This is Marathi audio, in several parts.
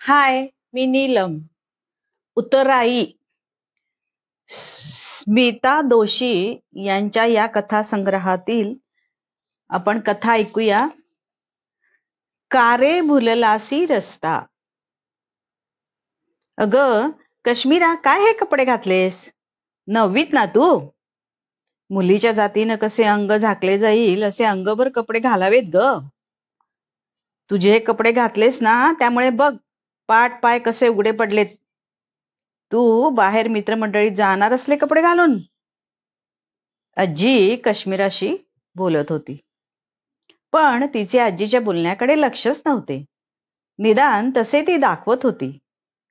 हाय, मी नीलम. उत्तराई स्मिता दोशी यांच्या या कथासंग्रहातील आपण कथा ऐकूया. कारे भुललासी रस्ता. अगं कश्मीरा, काय हे कपडे घातलेस? 9वीत ना तू? मुलीच्या जातीनं कसे अंग झाकले जाईल असे अंगभर कपडे घालावेत ग. तुझे हे कपडे घातलेस ना, त्यामुळे बघ पाठ पाय कसे उघडे पडलेत. तू बाहेर मित्रमंडळीत जाणार असले कपडे घालून? आजी काश्मीराशी बोलत होती, पण तिचे आजीच्या बोलण्याकडे लक्षच नव्हते. निदान तसे ती दाखवत होती,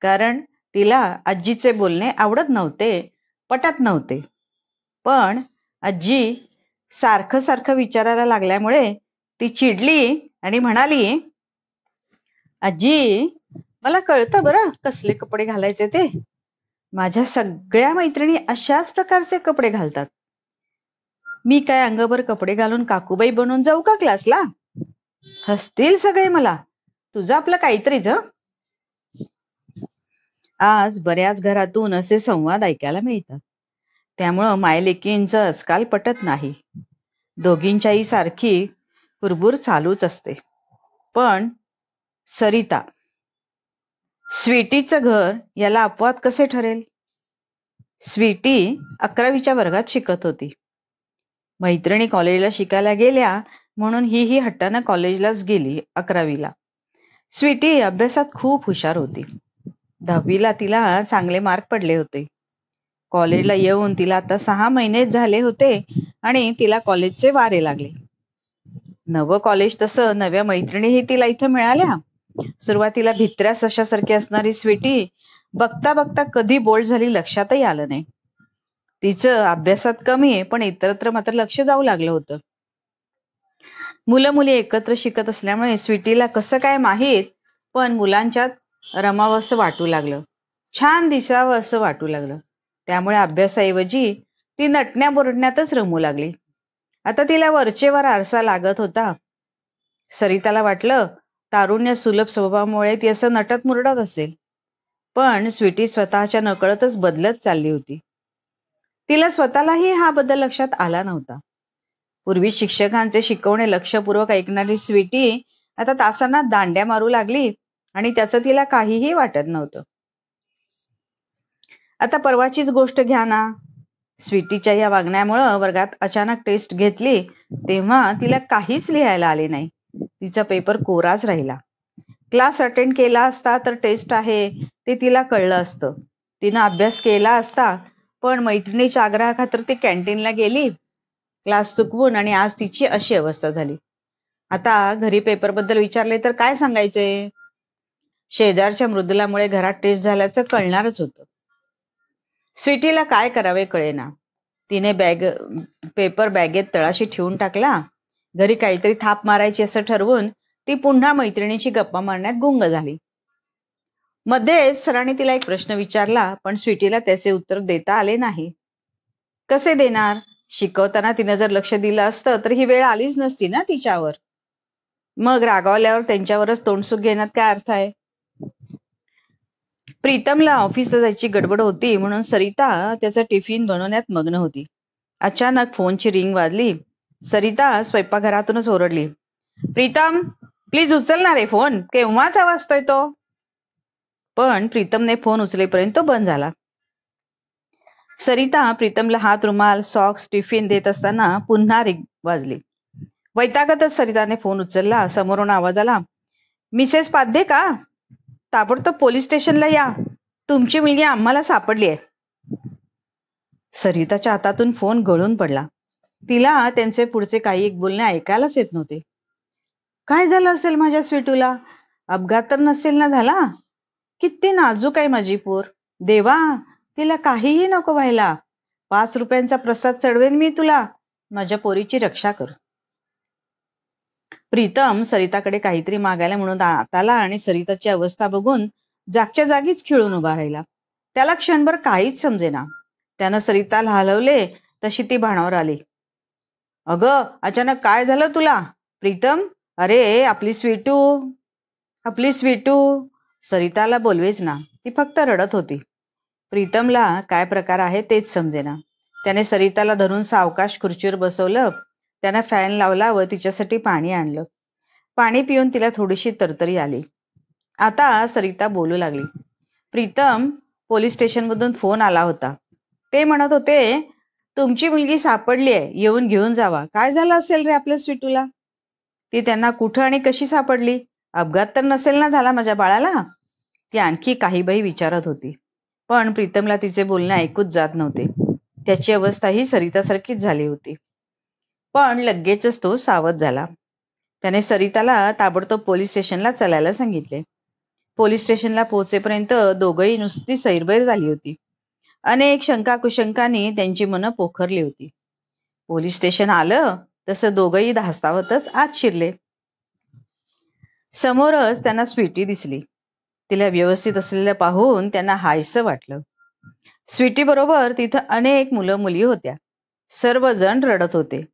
कारण तिला आजीचे बोलणे आवडत नव्हते, पटत नव्हते. पण आजी सारखं सारखं विचारायला लागल्यामुळे ती चिडली आणि म्हणाली, आजी, मला कळतं बरं कसले कपडे घालायचे ते. माझ्या सगळ्या मैत्रिणी अशाच प्रकारचे कपडे घालतात. मी काय अंगभर कपडे घालून काकूबाई बनून जाऊ का क्लासला? हसतील सगळे मला. तुझं आपलं काहीतरीच. आज बऱ्याच घरातून असे संवाद ऐकायला मिळतात. त्यामुळं मायलेकींचं आजकाल पटत नाही. दोघींच्याही सारखी कुरबुर चालूच असते. पण सरिता, स्वीटीचं घर याला अपवाद कसे ठरेल? स्वीटी 11वीच्या वर्गात शिकत होती. मैत्रिणी कॉलेजला शिकायला गेल्या म्हणून ही हट्टानं कॉलेजलाच गेली 11वीला. स्वीटी अभ्यासात खूप हुशार होती. 10वीला तिला चांगले मार्क पडले होते. कॉलेजला येऊन तिला आता 6 महिनेच झाले होते आणि तिला कॉलेजचे वारे लागले. नवं कॉलेज, तसं नव्या मैत्रिणीही तिला इथं मिळाल्या. सुरुवातीला भित्र्या सशासारखी असणारी स्वीटी बघता बघता कधी बोल्ड झाली लक्षातही आलं नाही. तिचं अभ्यासात कमी आहे, पण इतरत्र मात्र लक्ष जाऊ लागलं होतं. मुलं मुली एकत्र शिकत असल्यामुळे स्वीटीला कसं काय माहीत, पण मुलांच्यात रमावं असं वाटू लागलं, छान दिसावं असं वाटू लागलं. त्यामुळे अभ्यासाऐवजी ती नटण्या बोरडण्यातच रमू लागली. आता तिला वरचेवर आरसा लागत होता. सरिताला वाटलं तारुण्य सुलभ स्वभावामुळे ती असं नटत मुरडत असेल, पण स्वीटी स्वतःच्या नकळतच बदलत चालली होती. तिला स्वतःलाही हा बदल लक्षात आला नव्हता. पूर्वी शिक्षकांचे शिकवणे लक्षपूर्वक ऐकणारी स्वीटी आता तासांना दांड्या मारू लागली आणि त्याचं तिला काहीही वाटत नव्हतं. आता परवाचीच गोष्ट घ्या ना. स्वीटीच्या या वागण्यामुळं वर्गात अचानक टेस्ट घेतली तेव्हा तिला काहीच लिहायला आले नाही. तिचा पेपर कोराच राहिला. क्लास अटेंड केला असता तर टेस्ट आहे ते तिला कळलं असतं. तिनं अभ्यास केला असता, पण मैत्रिणीच्या आग्रहाखातर ती कॅन्टीनला गेली क्लास चुकवून, आणि आज तिची अशी अवस्था झाली. आता घरी पेपरबद्दल विचारले तर काय सांगायचे? शेजारच्या मृदुलामुळे घरात टेस्ट झाल्याचं कळणारच होतं. स्वीटीला काय करावे कळेना. तिने पेपर बॅगेत तळाशी ठेवून टाकला. घरी काहीतरी थाप मारायची असं ठरवून ती पुन्हा मैत्रिणीची गप्पा मारण्यात गुंग झाली. मध्येच सरांनी तिला एक प्रश्न विचारला, पण स्वीटीला त्याचे उत्तर देता आले नाही. कसे देणार? शिकवताना तिनं जर लक्ष दिलं असतं तर ही वेळ आलीच नसती ना तिच्यावर. मग रागावल्यावर त्यांच्यावरच तोंडसुख घेण्यात काय अर्थ आहे? प्रीतमला ऑफिसला जायची गडबड होती म्हणून सरिता त्याचा टिफिन बनवण्यात मग्न होती. अचानक फोनची रिंग वाजली. सरिता स्वयंपाकघरातूनच ओरडली, प्रीतम, प्लीज उचल ना रे फोन, केव्हाचा वाजतोय तो. पण प्रीतमने फोन उचलेपर्यंत तो बंद झाला. सरिता प्रीतमला हात, रुमाल, सॉक्स, टिफिन देत असताना पुन्हा रिंग वाजली. वैतागतच सरिताने फोन उचलला. समोरून आवाज आला, मिसेस पाध्ये का? ताबडतोब पोलीस स्टेशनला या, तुमची मुलगी आम्हाला सापडली आहे. सरिताच्या हातातून फोन गळून पडला. तिला त्यांचे पुढचे काही एक बोलणे ऐकायलाच येत नव्हते. काय झालं असेल माझ्या स्वीटूला? अपघात तर नसेल ना झाला? किती नाजूक आहे माझी पोर. देवा, तिला काहीही नको व्हायला. 5 रुपयांचा प्रसाद चढवेन मी तुला. माझ्या पोरीची रक्षा कर. प्रीतम सरिताकडे काहीतरी मागायला म्हणून आत आला आणि सरिताची अवस्था बघून जागच्या जागीच खिळून उभा राहिला. त्याला क्षणभर काहीच समजेना. त्यानं सरिताला हलवले तशी ती भानावर आली. अगं, अचानक काय झालं तुला? प्रीतम, अरे आपली स्वीटू, आपली स्वीटू. सरिताला बोलवेच ना, ती फक्त रडत होती. प्रीतमला काय प्रकार आहे तेच समजेना. त्याने सरिताला धरून सावकाश खुर्चीवर बसवलं. त्यानं फॅन लावला व तिच्यासाठी पाणी आणलं. पाणी पिऊन तिला थोडीशी तरतरी आली. आता सरिता बोलू लागली. प्रीतम, पोलीस स्टेशनमधून फोन आला होता. ते म्हणत होते तुमची मुलगी सापडली आहे, येऊन घेऊन जावा. काय झालं असेल रे आपल्या स्वीटूला? ती त्यांना कुठं आणि कशी सापडली? अपघात तर नसेल ना झाला माझ्या बाळाला? ती आणखी काही बाई विचारत होती. पण प्रीतमला तिचे बोलणे ऐकूच जात नव्हते. त्याची अवस्था ही सरितासारखीच झाली होती. पण लगेचच तो सावध झाला. त्याने सरिताला ताबडतोब पोलीस स्टेशनला चालायला सांगितले. पोलीस स्टेशनला पोहोचेपर्यंत दोघंही नुसती सैरभैर झाली होती. अनेक शंका कुशंकांनी त्यांची मनं पोखरली होती. पोलीस स्टेशन आलं तसं दोघंही धास्तावतच आत शिरले. समोरच त्यांना स्वीटी दिसली. तिला व्यवस्थित असलेलं पाहून त्यांना हायसं वाटलं. स्वीटी बरोबर तिथं अनेक मुलं मुली होत्या. सर्वजण रडत होते.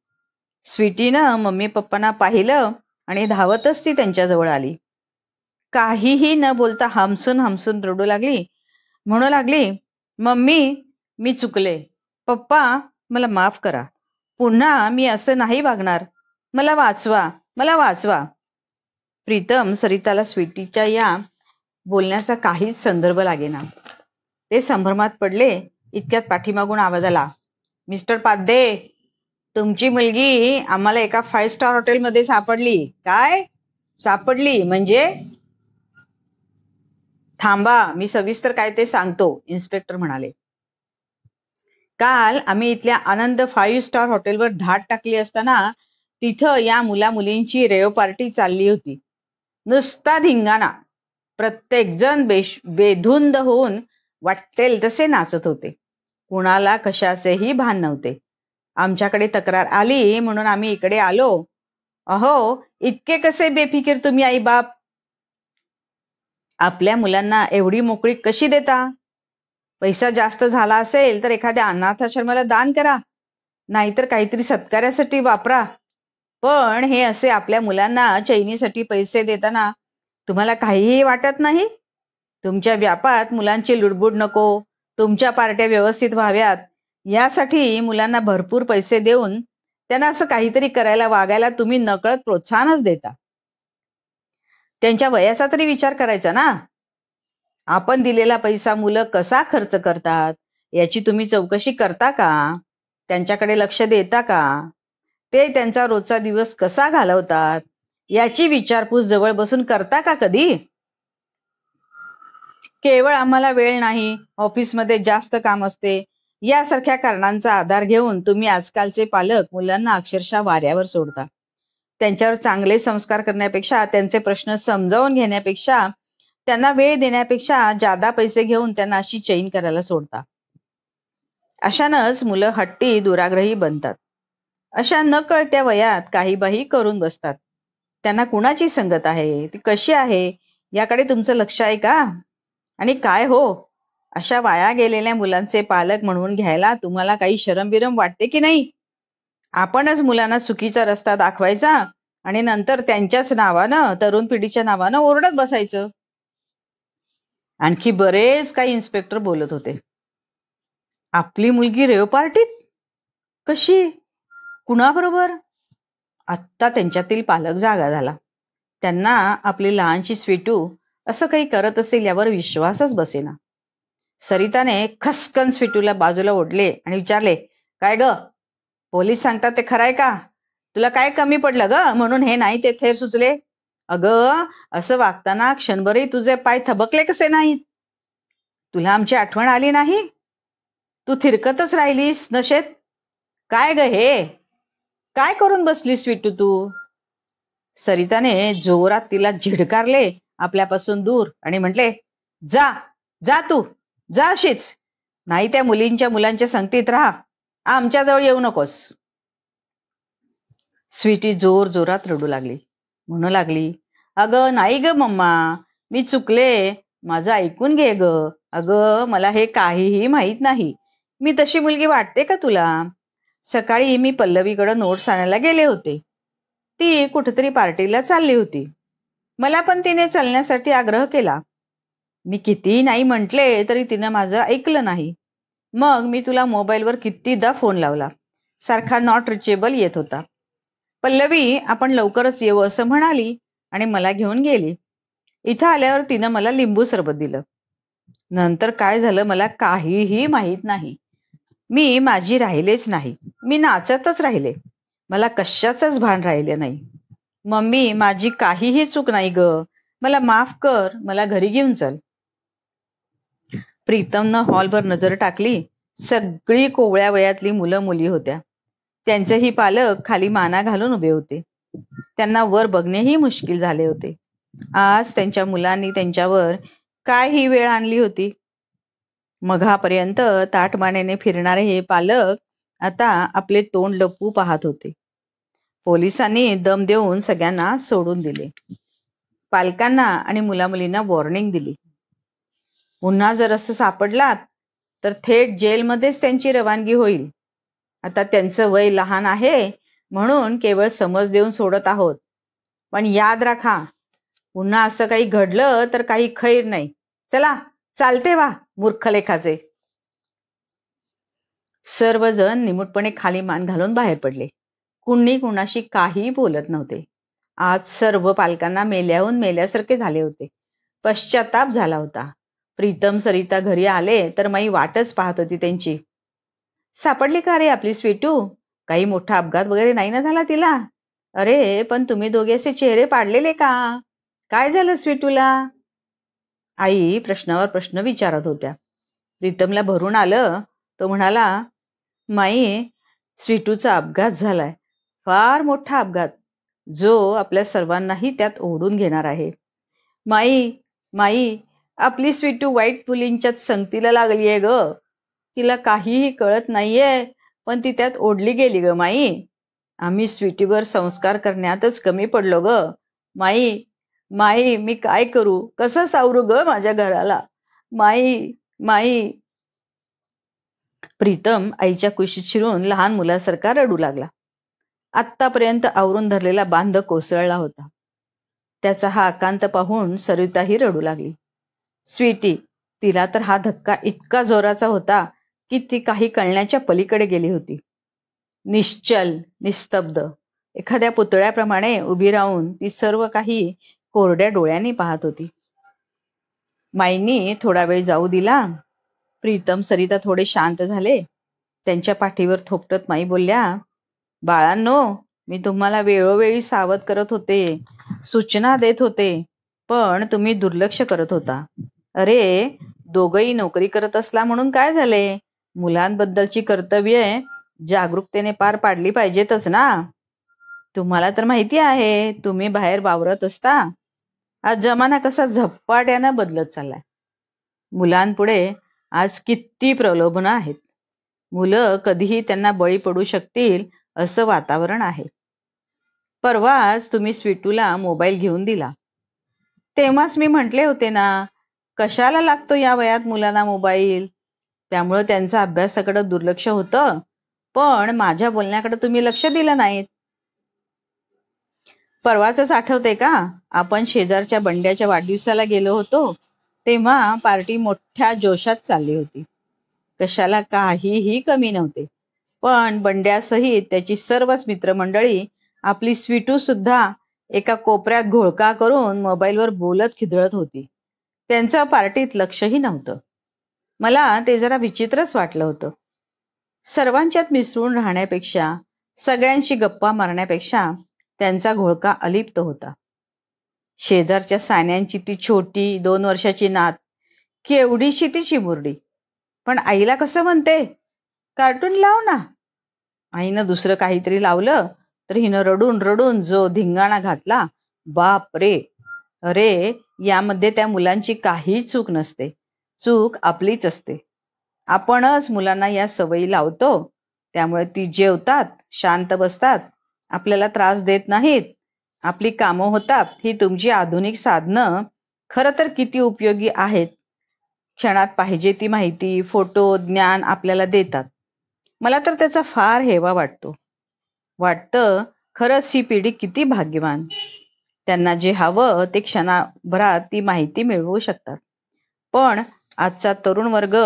स्वीटीनं मम्मी पप्पांना पाहिलं आणि धावतच ती त्यांच्याजवळ आली. काहीही न बोलता हमसून हमसून रडू लागली. म्हणू लागली, मम्मी, मी चुकले. पप्पा, मला माफ करा. पुन्हा मी असं नाही वागणार. मला वाचवा, मला वाचवा. प्रीतम सरिताला स्वीटीच्या या बोलण्याचा काहीच संदर्भ लागेना. ते संभ्रमात पडले. इतक्यात पाठीमागून आवाज आला, मिस्टर पाध्ये, तुमची मुलगी आम्हाला एका 5 स्टार हॉटेलमध्ये सापडली. काय सापडली म्हणजे? थांबा, मी सविस्तर काय ते सांगतो, इन्स्पेक्टर म्हणाले. काल आम्ही इथल्या आनंद 5 स्टार हॉटेलवर धाड टाकली असताना तिथं या मुला मुलींची रेव पार्टी चालली होती. नुसता धिंगाणा. प्रत्येक जण बेधुंद होऊन वाटेल तसे नाचत होते. कुणाला कशाचेही भान नव्हते. आमच्याकडे तक्रार आली म्हणून आम्ही इकडे आलो. अहो, इतके कसे बेफिकीर तुम्ही आई बाप? आपल्या मुलांना एवढी मोकळी कशी देता? पैसा जास्त झाला असेल तर एखाद्या अनाथाश्रमाला दान करा, नाहीतर काहीतरी सत्कार्यासाठी वापरा. पण हे असे आपल्या मुलांना चैनीसाठी पैसे देताना तुम्हाला काहीही वाटत नाही? तुमच्या व्यापात मुलांची लुडबुड नको, तुमच्या पार्ट्या व्यवस्थित व्हाव्यात, यासाठी मुलांना भरपूर पैसे देऊन त्यांना असं काहीतरी करायला वागायला तुम्ही नकळत प्रोत्साहनच देता. त्यांच्या वयाचा तरी विचार करायचा ना. आपण दिलेला पैसा मुलं कसा खर्च करतात याची तुम्ही चौकशी करता का? त्यांच्याकडे लक्ष देता का? ते त्यांचा रोजचा दिवस कसा घालवतात याची विचारपूस जवळ बसून करता का कधी? केवळ आम्हाला वेळ नाही, ऑफिसमध्ये जास्त काम असते, यासारख्या कारणांचा आधार घेऊन तुम्ही आजकालचे पालक मुलांना अक्षरशः वाऱ्यावर सोडता. त्यांच्यावर चांगले संस्कार करण्यापेक्षा, त्यांचे प्रश्न समजावून घेण्यापेक्षा, त्यांना वेळ देण्यापेक्षा जादा पैसे घेऊन त्यांना अशी चैन करायला सोडता. अशानंच मुलं हट्टी दुराग्रही बनतात. अशा नकळत्या वयात काही बाही करून बसतात. त्यांना कुणाची संगत आहे, ती कशी आहे, याकडे तुमचं लक्ष आहे का? आणि काय हो, अशा वाया गेलेल्या मुलांचे पालक म्हणून घ्यायला तुम्हाला काही शरम-बिरम वाटते की नाही? आपणच मुलांना चुकीचा रस्ता दाखवायचा आणि नंतर त्यांच्याच नावानं, तरुण पिढीच्या नावानं ओरडत बसायचं. आणखी बरेच काही इन्स्पेक्टर बोलत होते. आपली मुलगी रेव पार्टीत? कशी? कुणाबरोबर? आत्ता त्यांच्यातील पालक जागा झाला. त्यांना आपली लहानशी स्वीटू असं काही करत असेल यावर विश्वासच बसेना. सरिताने खसकन स्वीटूला बाजूला ओढले आणि विचारले, काय ग, पोलीस सांगतात ते खरंय का? तुला काय कमी पडलं ग म्हणून हे नाही ते थेर सुचले? अगं, असं वागताना क्षणभरही तुझे पाय थबकले कसे नाहीत? तुला आमची आठवण आली नाही? तू थिरकतच राहिलीस नशेत. काय ग हे? काय करून बसलीस स्वीटू तू? सरिताने जोरात तिला झिडकारले आपल्यापासून दूर आणि म्हटले, जा जा, तू जा अशीच. नाही त्या मुलांच्या संगतीत राहा, आमच्याजवळ येऊ नकोस. स्वीटी जोर जोरात रडू लागली. म्हणू लागली, अगं नाही ग मम्मा, मी चुकले, माझं ऐकून घे ग. अगं, मला हे काहीही माहित नाही. मी तशी मुलगी वाटते का तुला? सकाळी मी पल्लवीकडे नोट्स आणायला गेले होते. ती कुठेतरी पार्टीला चालली होती. मला पण तिने चालण्यासाठी आग्रह केला. मी कितीही नाही म्हटले तरी तिनं माझं ऐकलं नाही. मग मी तुला मोबाईलवर कितीदा फोन लावला, सारखा नॉट रिचेबल येत होता. पल्लवी आपण लवकरच येऊ असं म्हणाली आणि मला घेऊन गेली. इथं आल्यावर तिनं मला लिंबू सरबत दिलं. नंतर काय झालं मला काहीही माहित नाही. मी माझी राहिलेच नाही. मी नाचतच राहिले. मला कशाचंच भान राहिले नाही. मम्मी, माझी काहीही चूक नाही ग. मला माफ कर. मला घरी घेऊन चल. प्रीतमनं हॉलवर नजर टाकली. सगळी कोवळ्या वयातली मुलं मुली होत्या. त्यांचेही पालक खाली माना घालून उभे होते. त्यांना वर बघणेही मुश्किल झाले होते. आज त्यांच्या मुलांनी त्यांच्यावर काय ही वेळ आणली होती. मघापर्यंत ताठमानेने फिरणारे हे पालक आता आपले तोंड लपवू पाहत होते. पोलिसांनी दम देऊन सगळ्यांना सोडून दिले. पालकांना आणि मुलामुलींना वॉर्निंग दिली. पुन्हा जर असं सापडलात तर थेट जेलमध्येच त्यांची रवानगी होईल. आता त्यांचं वय लहान आहे म्हणून केवळ समज देऊन सोडत आहोत. पण याद राखा, पुन्हा असं काही घडलं तर काही खैर नाही. चला, चालते वा मूर्खलेखाचे. सर्वजण निमूटपणे खाली मान घालून बाहेर पडले. कुणी कुणाशी काही बोलत नव्हते. आज सर्व पालकांना मेल्याहून मेल्यासारखे झाले होते. पश्चाताप झाला होता. प्रीतम सरिता घरी आले तर माई वाटच पाहत होती त्यांची. सापडली का रे आपली स्वीटू? काही मोठा अपघात वगैरे नाही ना झाला तिला? अरे पण तुम्ही दोघे असे चेहरे पाडलेले का? काय झालं स्वीटूला? आई प्रश्नावर प्रश्न विचारत होत्या. प्रीतमला भरून आलं. तो म्हणाला, माई, स्वीटूचा अपघात झालाय. फार मोठा अपघात, जो आपल्या सर्वांनाही त्यात ओढून घेणार आहे. माई, माई, आपली स्वीटू वाईट मुलींच्यात संगतीला लागलीये ग. तिला काहीही कळत नाहीये, पण ती त्यात ओढली गेली ग माई. आम्ही स्वीटीवर संस्कार करण्यातच कमी पडलो ग. माई, माई, मी काय करू? कसं सावरू ग माझ्या घराला? माई, माई. प्रीतम आईच्या कुशीत शिरून लहान मुलासारखा रडू लागला. आत्तापर्यंत आवरून धरलेला बांध कोसळला होता. त्याचा हा आकांत पाहून सरिताही रडू लागली. स्वीटी, तिला तर हा धक्का इतका जोराचा होता की ती काही कळण्याच्या पलीकडे गेली होती. निश्चल, निस्तब्ध, एखाद्या पुतळ्याप्रमाणे उभी राहून ती सर्व काही कोरड्या डोळ्यांनी पाहत होती. माईंनी थोडा वेळ जाऊ दिला. प्रीतम सरिता थोडे शांत झाले. त्यांच्या पाठीवर थोपटत माई बोलल्या, बाळांनो, मी तुम्हाला वेळोवेळी सावध करत होते, सूचना देत होते, पण तुम्ही दुर्लक्ष करत होता. अरे, दोघही नोकरी करत असला म्हणून काय झाले? मुलांबद्दलची कर्तव्ये जागरूकतेने पार पाडली पाहिजेतच ना. तुम्हाला तर माहिती आहे, तुम्ही बाहेर वावरत असता. आज जमाना कसा झपाट्यानं बदलत चाललाय. मुलांपुढे आज किती प्रलोभनं आहेत. मुलं कधीही त्यांना बळी पडू शकतील असं वातावरण आहे. परवाच तुम्ही स्वीटूला मोबाईल घेऊन दिला. तेव्हाच मी म्हटले होते ना, कशाला लागतो या वयात मुलांना मोबाईल? त्यामुळे त्यांचं अभ्यासाकडे दुर्लक्ष होतं. पण माझ्या बोलण्याकडे तुम्ही लक्ष दिलं नाहीत. परवाचच आठवते का? आपण शेजारच्या बंड्याच्या वाढदिवसाला गेलो होतो. तेव्हा पार्टी मोठ्या जोशात चालली होती. कशाला काहीही कमी नव्हते. पण बंड्यासहित त्याची सर्वच मित्रमंडळी, आपली स्वीटू सुद्धा एका कोपऱ्यात घोळका करून मोबाईलवर बोलत खिदळत होती. त्यांचं पार्टीत लक्षही नव्हतं. मला ते जरा विचित्रच वाटलं होतं. सर्वांच्यात मिसळून राहण्यापेक्षा, सगळ्यांशी गप्पा मारण्यापेक्षा त्यांचा घोळका अलिप्त होता. शेजारच्या सान्यांची ती छोटी 2 वर्षाची नात, केवढीशी ती चिमुरडी, पण आईला कसं म्हणते, कार्टून लाव ना. आईनं दुसरं काहीतरी लावलं तर हिनं रडून रडून जो धिंगाणा घातला, बाप रे. अरे, यामध्ये त्या मुलांची काहीच चूक नसते. चूक आपलीच असते. आपणच मुलांना या सवयी लावतो. त्यामुळे ती जेवतात, शांत बसतात, आपल्याला त्रास देत नाहीत, आपली कामं होतात. ही तुमची आधुनिक साधनं खरं तर किती उपयोगी आहेत. क्षणात पाहिजे ती माहिती, फोटो, ज्ञान आपल्याला देतात. मला तर त्याचा फार हेवा वाटतो. वाटतं खरंच ही पिढी किती भाग्यवान. त्यांना जे हवं ते क्षणाभरात ती माहिती मिळवू शकतात. पण आजचा तरुण वर्ग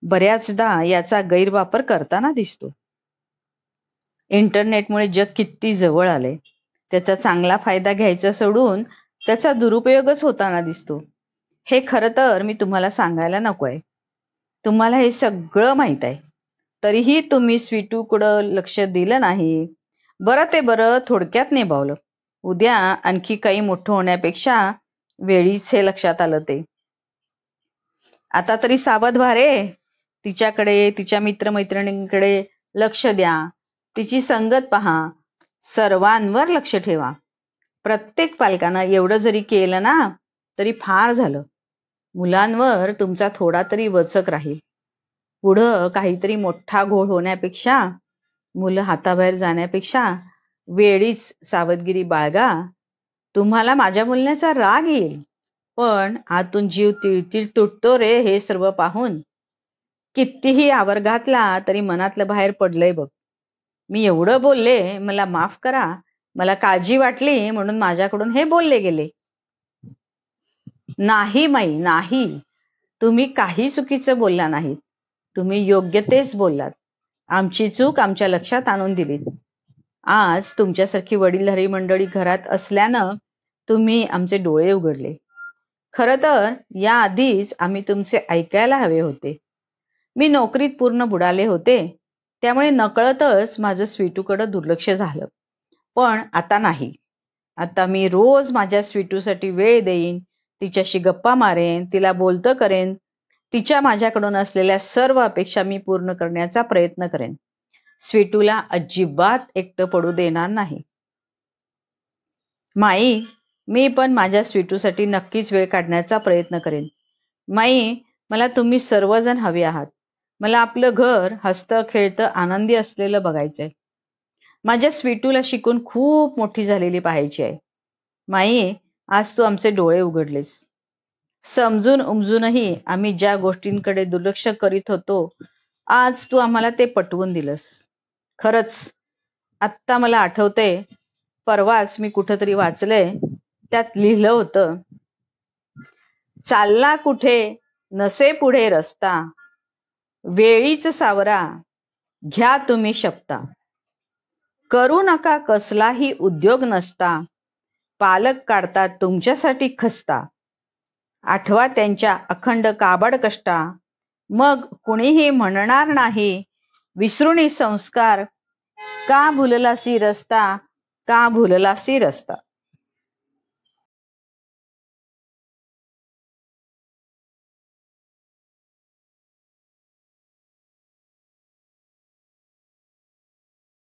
बऱ्याचदा याचा गैरवापर करताना दिसतो. इंटरनेटमुळे जग किती जवळ आले, त्याचा चांगला फायदा घ्यायचा सोडून त्याचा दुरुपयोगच होताना दिसतो. हे खरं तर मी तुम्हाला सांगायला नकोय. तुम्हाला हे सगळं माहित आहे. तरीही तुम्ही स्वीटूकडं लक्ष दिलं नाही. बरं ते बरं, थोडक्यात निभावलं. उद्या आणखी काही मोठं होण्यापेक्षा वेळीच हे लक्षात आलं ते. आता तरी सावध व्हा रे. तिच्याकडे, तिच्या मित्रमैत्रिणींकडे लक्ष द्या. तिची संगत पहा. सर्वांवर लक्ष ठेवा. प्रत्येक पालकानं एवढं जरी केलं ना, तरी फार झालं. मुलांवर तुमचा थोडा तरी वचक राहील. पुढं काहीतरी मोठा घोळ होण्यापेक्षा, मुलं हाताबाहेर जाण्यापेक्षा वेळीच सावधगिरी बाळगा. तुम्हाला माझ्या बोलण्याचा राग येईल, पण आतून जीव तिळतिळ तुटतो रे हे सर्व पाहून. कितीही आवर घातला तरी मनातलं बाहेर पडलंय बघ. मी एवढं बोलले, मला माफ करा. मला काळजी वाटली म्हणून माझ्याकडून हे बोलले गेले. नाही माई, नाही. तुम्ही काही चुकीचं बोलला नाहीत. तुम्ही योग्य तेच बोललात. आमची चूक आमच्या लक्षात आणून दिलीत. आज तुमच्यासारखी वडीलधारी मंडळी घरात असल्यानं तुम्ही आमचे डोळे उघडले. खरं तर याआधीच आम्ही तुमचे ऐकायला हवे होते. मी नोकरीत पूर्ण बुडाले होते, त्यामुळे नकळतच माझं स्वीटूकडं दुर्लक्ष झालं. पण आता नाही. आता मी रोज माझ्या स्वीटूसाठी वेळ देईन, तिच्याशी गप्पा मारेन, तिला बोलतं करेन. तिच्या माझ्याकडून असलेल्या सर्व अपेक्षा मी पूर्ण करण्याचा प्रयत्न करेन. स्वीटूला अजिबात एकटं पडू देणार नाही. माई, मी पण माझ्या स्वीटूसाठी नक्कीच वेळ काढण्याचा प्रयत्न करेन. माई, मला तुम्ही सर्वजण हवे आहात. मला आपलं घर हसतं खेळतं आनंदी असलेलं बघायचंय. माझ्या स्वीटूला शिकून खूप मोठी झालेली पाहायची आहे. माई, आज तू आमचे डोळे उघडलेस. समजून उमजूनही आम्ही ज्या गोष्टींकडे दुर्लक्ष करीत होतो, आज तू आम्हाला ते पटवून दिलंस. खरंच आत्ता मला आठवतंय, परवाच मी कुठंतरी वाचलंय, त्यात लिहिलं होतं, चालला कुठे नसे पुढे रस्ता, वेळीच सावरा घ्या तुम्ही शपथा. करू नका कसलाही उद्योग नसता, पालक काढतात तुमच्यासाठी खस्ता. आठवा त्यांच्या अखंड काबड कष्टा, मग कुणीही म्हणणार नाही विसरुनी संस्कार. का भुललासी रस्ता, का भुललासी रस्ता.